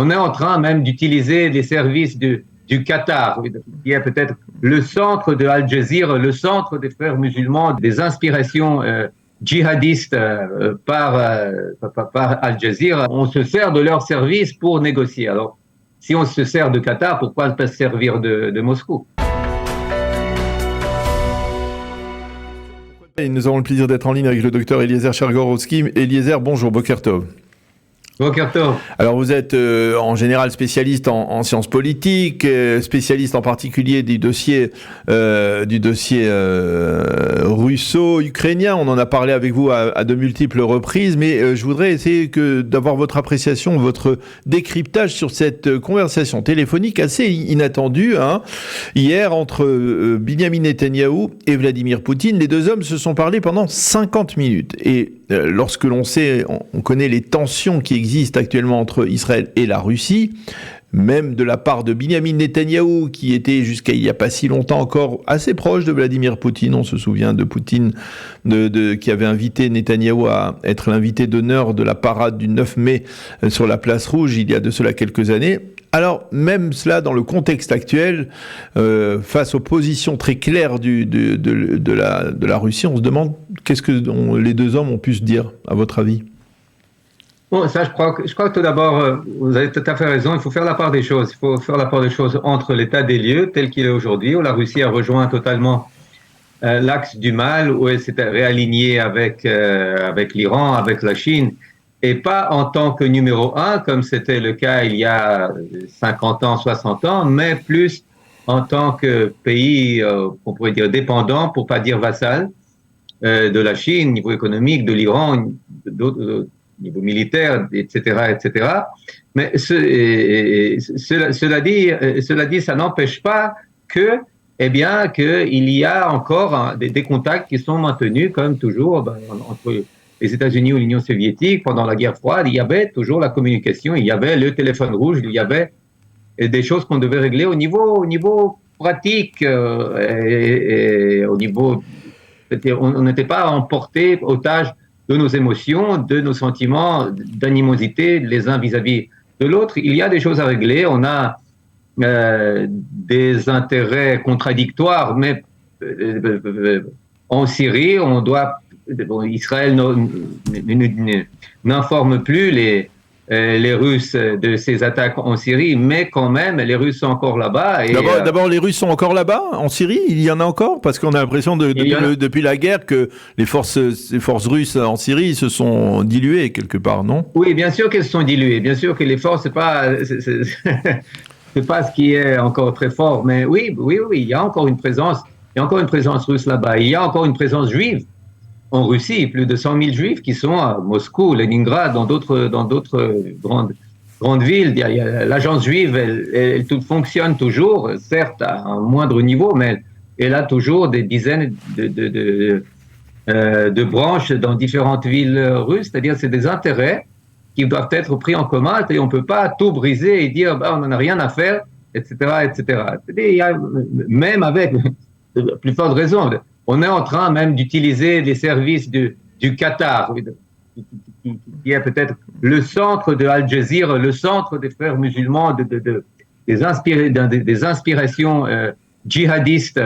on est en train même d'utiliser les services du Qatar, qui est peut-être le centre de Al Jazeera, le centre des frères musulmans, des inspirations djihadistes par Al Jazeera. On se sert de leurs services pour négocier. Alors, si on se sert de Qatar, pourquoi ne pas se servir de Moscou? Et nous avons le plaisir d'être en ligne avec le docteur Eliezer Chergorowski. Eliezer, bonjour, Boker Tov. Alors vous êtes en général spécialiste en sciences politiques, spécialiste en particulier du dossier russo-ukrainien. On en a parlé avec vous à de multiples reprises, mais je voudrais essayer d'avoir votre appréciation, votre décryptage sur cette conversation téléphonique assez inattendue hier entre Binyamin Netanyahou et Vladimir Poutine. Les deux hommes se sont parlé pendant 50 minutes. Et lorsque on connaît les tensions qui existent actuellement entre Israël et la Russie, même de la part de Binyamin Netanyahou, qui était jusqu'à il n'y a pas si longtemps encore assez proche de Vladimir Poutine. On se souvient de Poutine qui avait invité Netanyahou à être l'invité d'honneur de la parade du 9 mai sur la place Rouge il y a de cela quelques années. Alors, même cela, dans le contexte actuel, face aux positions très claires de la Russie, on se demande qu'est-ce que les deux hommes ont pu se dire, à votre avis? Bon, ça, je crois que tout d'abord, vous avez tout à fait raison, il faut faire la part des choses. Il faut faire la part des choses entre l'état des lieux tel qu'il est aujourd'hui, où la Russie a rejoint totalement l'axe du mal, où elle s'est réalignée avec l'Iran, avec la Chine, et pas en tant que numéro un, comme c'était le cas il y a 50 ans, 60 ans, mais plus en tant que pays, on pourrait dire dépendant, pour pas dire vassal, de la Chine, niveau économique, de l'Iran, niveau militaire, etc., etc. Mais cela dit, ça n'empêche pas qu'il y a encore des contacts qui sont maintenus, comme toujours, entre les États-Unis ou l'Union soviétique. Pendant la guerre froide, il y avait toujours la communication, il y avait le téléphone rouge, il y avait des choses qu'on devait régler au niveau pratique, et au niveau, on n'était pas emporté, otage de nos émotions, de nos sentiments d'animosité les uns vis-à-vis de l'autre. Il y a des choses à régler, on a des intérêts contradictoires, mais en Syrie, Israël n'informe plus les Russes de ces attaques en Syrie, mais quand même, les Russes sont encore là-bas. D'abord, les Russes sont encore là-bas, en Syrie? Il y en a encore? Parce qu'on a l'impression depuis la guerre que les forces russes en Syrie se sont diluées quelque part, non? Oui, bien sûr qu'elles se sont diluées. Bien sûr que les forces, c'est pas ce qui est encore très fort. Mais oui, il y a encore une présence. Il y a encore une présence russe là-bas. Il y a encore une présence juive en Russie, plus de 100 000 juifs qui sont à Moscou, Leningrad, dans d'autres grandes villes. L'agence juive, elle fonctionne toujours, certes à un moindre niveau, mais elle a toujours des dizaines de branches dans différentes villes russes. C'est-à-dire, c'est des intérêts qui doivent être pris en commun et on ne peut pas tout briser et dire on n'en a rien à faire, etc., etc. Même avec de plus forte raison, on est en train même d'utiliser les services du Qatar, qui est peut-être le centre de Al Jazeera, le centre des frères musulmans, des inspirations djihadistes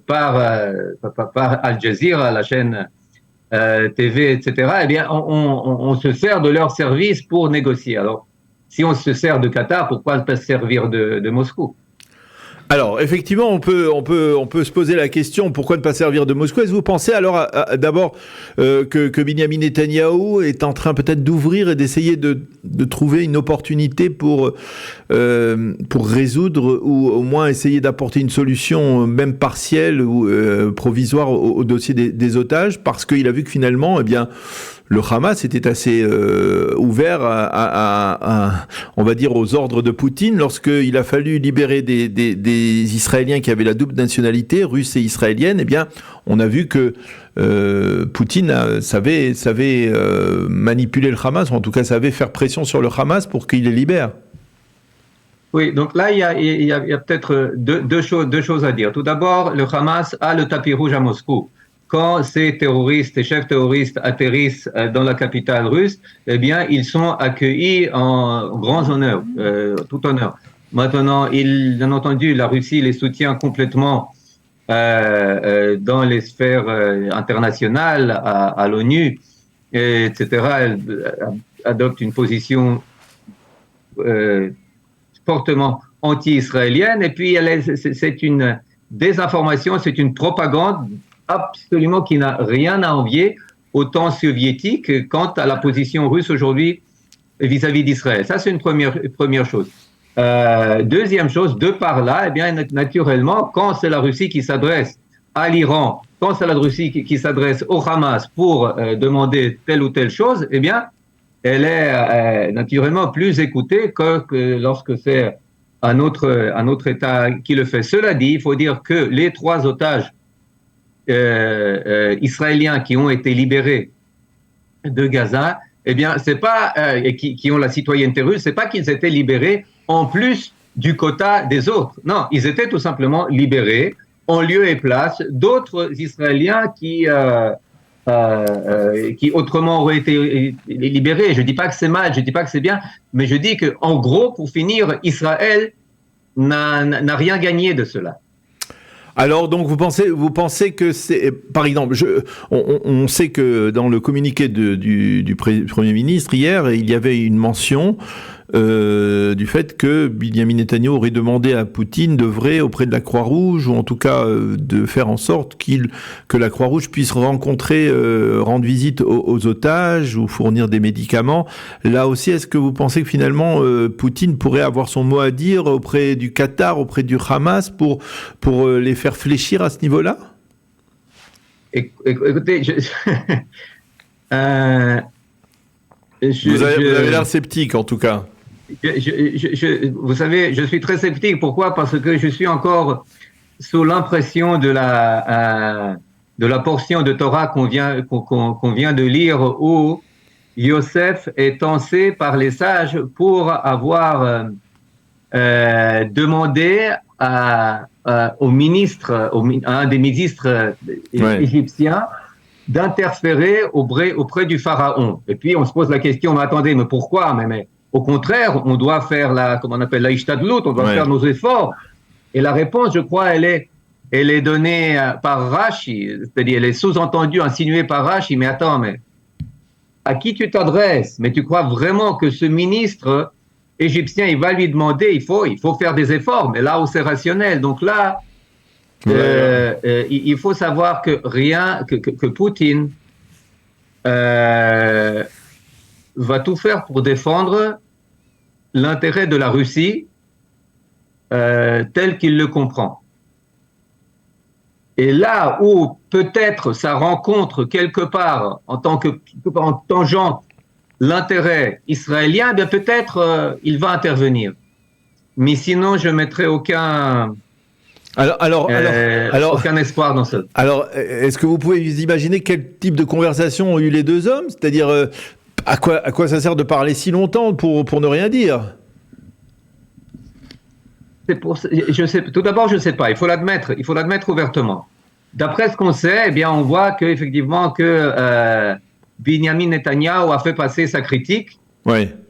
par Al Jazeera, la chaîne TV, etc. Eh bien, on se sert de leurs services pour négocier. Alors, si on se sert de Qatar, pourquoi ne pas se servir de Moscou? Alors, effectivement, on peut se poser la question, pourquoi ne pas servir de Moscou? Est-ce que vous pensez alors d'abord que Binyamin Netanyahou est en train peut-être d'ouvrir et d'essayer de trouver une opportunité pour résoudre ou au moins essayer d'apporter une solution même partielle ou provisoire au dossier des otages, parce qu'il a vu que finalement, le Hamas était assez ouvert on va dire, aux ordres de Poutine lorsqu'il a fallu libérer des Israéliens qui avaient la double nationalité, russe et israélienne. On a vu que Poutine savait manipuler le Hamas, ou en tout cas savait faire pression sur le Hamas pour qu'il les libère. Oui, donc là, il y a peut-être deux choses à dire. Tout d'abord, le Hamas a le tapis rouge à Moscou. quand ces terroristes, ces chefs terroristes atterrissent dans la capitale russe, eh bien, ils sont accueillis en grands honneurs, tout honneur. Maintenant, bien entendu, la Russie les soutient complètement dans les sphères internationales, à l'ONU, etc. Elle adopte une position fortement anti-israélienne, et puis c'est une désinformation, c'est une propagande absolument qui n'a rien à envier au temps soviétique quant à la position russe aujourd'hui vis-à-vis d'Israël. Ça, c'est une première chose. Deuxième chose, de par là, eh bien, naturellement, quand c'est la Russie qui s'adresse à l'Iran, quand c'est la Russie qui s'adresse au Hamas pour demander telle ou telle chose, eh bien, elle est naturellement plus écoutée que lorsque c'est un autre État qui le fait. Cela dit, il faut dire que les 3 otages israéliens qui ont été libérés de Gaza, eh bien, c'est pas qui ont la citoyenneté russe, c'est pas qu'ils étaient libérés en plus du quota des autres. Non, ils étaient tout simplement libérés en lieu et place d'autres Israéliens qui autrement auraient été libérés. Je dis pas que c'est mal, je dis pas que c'est bien, mais je dis que, en gros, pour finir, Israël n'a rien gagné de cela. Alors, donc, vous pensez que c'est, par exemple, on sait que dans le communiqué du Premier ministre hier, il y avait une mention du fait que Benyamin Netanyahu aurait demandé à Poutine d'œuvrer auprès de la Croix-Rouge, ou en tout cas de faire en sorte que la Croix-Rouge puisse rendre visite aux otages ou fournir des médicaments. Là aussi, est-ce que vous pensez que finalement Poutine pourrait avoir son mot à dire auprès du Qatar, auprès du Hamas pour les faire fléchir à ce niveau-là? Écoutez, vous avez l'air sceptique en tout cas. Vous savez, je suis très sceptique. Pourquoi? Parce que je suis encore sous l'impression de la portion de Torah qu'on vient de lire, où Yosef est tensé par les sages pour avoir demandé au ministre, à un des ministres égyptiens, d'interférer auprès du pharaon. Et puis on se pose la question, mais attendez, mais pourquoi? Mais au contraire, on doit faire la ishtadlut, on doit faire nos efforts. Et la réponse, je crois, elle est donnée par Rashi, c'est-à-dire elle est sous-entendue, insinuée par Rashi. Mais attends, mais à qui tu t'adresses? Mais tu crois vraiment que ce ministre égyptien, il va lui demander, il faut faire des efforts, mais là où c'est rationnel. Donc là, il faut savoir que que Poutine va tout faire pour défendre l'intérêt de la Russie tel qu'il le comprend. Et là où peut-être ça rencontre quelque part en tangente l'intérêt israélien, bien peut-être il va intervenir. Mais sinon, je mettrai aucun espoir dans ça. Alors, est-ce que vous pouvez vous imaginer quel type de conversation ont eu les deux hommes? C'est-à-dire, à quoi ça sert de parler si longtemps pour ne rien dire? Tout d'abord, je ne sais pas. Il faut l'admettre ouvertement. D'après ce qu'on sait, eh bien, on voit qu'effectivement Benyamin Netanyahu a fait passer sa critique.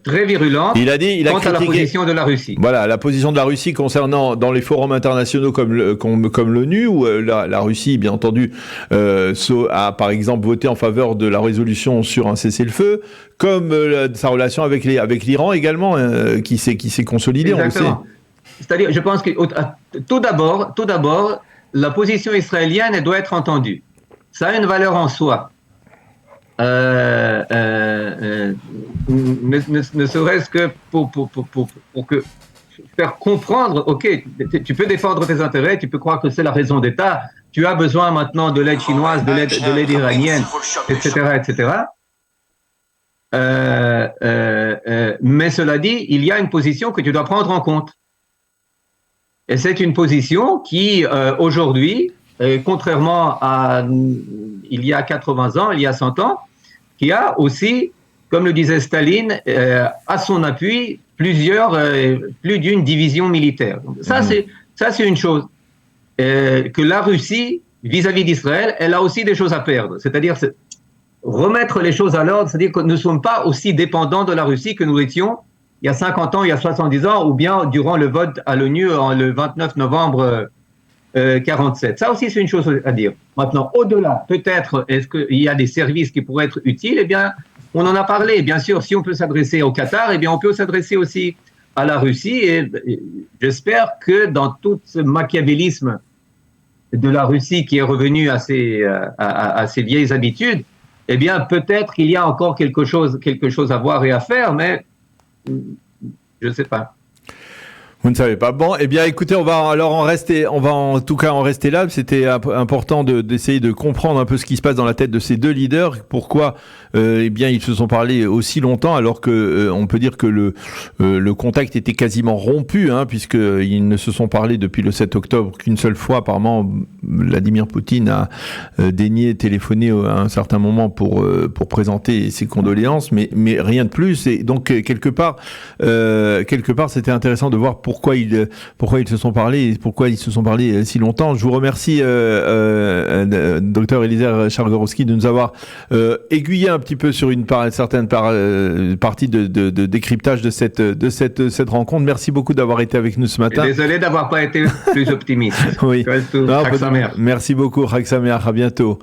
Très virulente il a quant à la position de la Russie. Voilà, la position de la Russie concernant dans les forums internationaux comme l'ONU, où la Russie, bien entendu, a par exemple voté en faveur de la résolution sur un cessez-le-feu, comme sa relation avec l'Iran également, qui s'est consolidée, exactement. On le sait. C'est-à-dire, je pense que tout d'abord, la position israélienne, elle doit être entendue. Ça a une valeur en soi. Ne serait-ce que pour faire comprendre, ok, tu peux défendre tes intérêts, tu peux croire que c'est la raison d'État, tu as besoin maintenant de l'aide chinoise, de l'aide iranienne, etc. Mais cela dit, il y a une position que tu dois prendre en compte. Et c'est une position qui, aujourd'hui, contrairement à il y a 80 ans, il y a 100 ans, qui a aussi, comme le disait Staline, à son appui plus d'une division militaire. Donc, ça, c'est une chose. Que la Russie vis-à-vis d'Israël, elle a aussi des choses à perdre. C'est-à-dire remettre les choses à l'ordre, c'est-à-dire que nous ne sommes pas aussi dépendants de la Russie que nous l'étions il y a 50 ans, il y a 70 ans, ou bien durant le vote à l'ONU le 29 novembre 47. Ça aussi, c'est une chose à dire. Maintenant, au-delà, peut-être, est-ce qu'il y a des services qui pourraient être utiles? Eh bien, on en a parlé. Bien sûr, si on peut s'adresser au Qatar, eh bien, on peut s'adresser aussi à la Russie. Et j'espère que dans tout ce machiavélisme de la Russie qui est revenu à ses vieilles habitudes, eh bien, peut-être qu'il y a encore quelque chose à voir et à faire, mais je ne sais pas. Vous ne savez pas. Bon, eh bien, écoutez, on va en tout cas en rester là. C'était important d'essayer de comprendre un peu ce qui se passe dans la tête de ces deux leaders. Pourquoi, eh bien, ils se sont parlé aussi longtemps, alors que on peut dire que le contact était quasiment rompu, hein, puisqu'ils ne se sont parlé depuis le 7 octobre qu'une seule fois. Apparemment, Vladimir Poutine a daigné téléphoner à un certain moment pour présenter ses condoléances, mais rien de plus. Et donc, quelque part, c'était intéressant de voir pourquoi ils se sont parlé et pourquoi ils se sont parlé si longtemps. Je vous remercie, Dr Eliezer Chargorowski, de nous avoir aiguillé un petit peu sur une certaine partie de décryptage de cette rencontre. Merci beaucoup d'avoir été avec nous ce matin. Désolé d'avoir pas été plus optimiste. Oui. Merci beaucoup. Chag Sameach, à bientôt.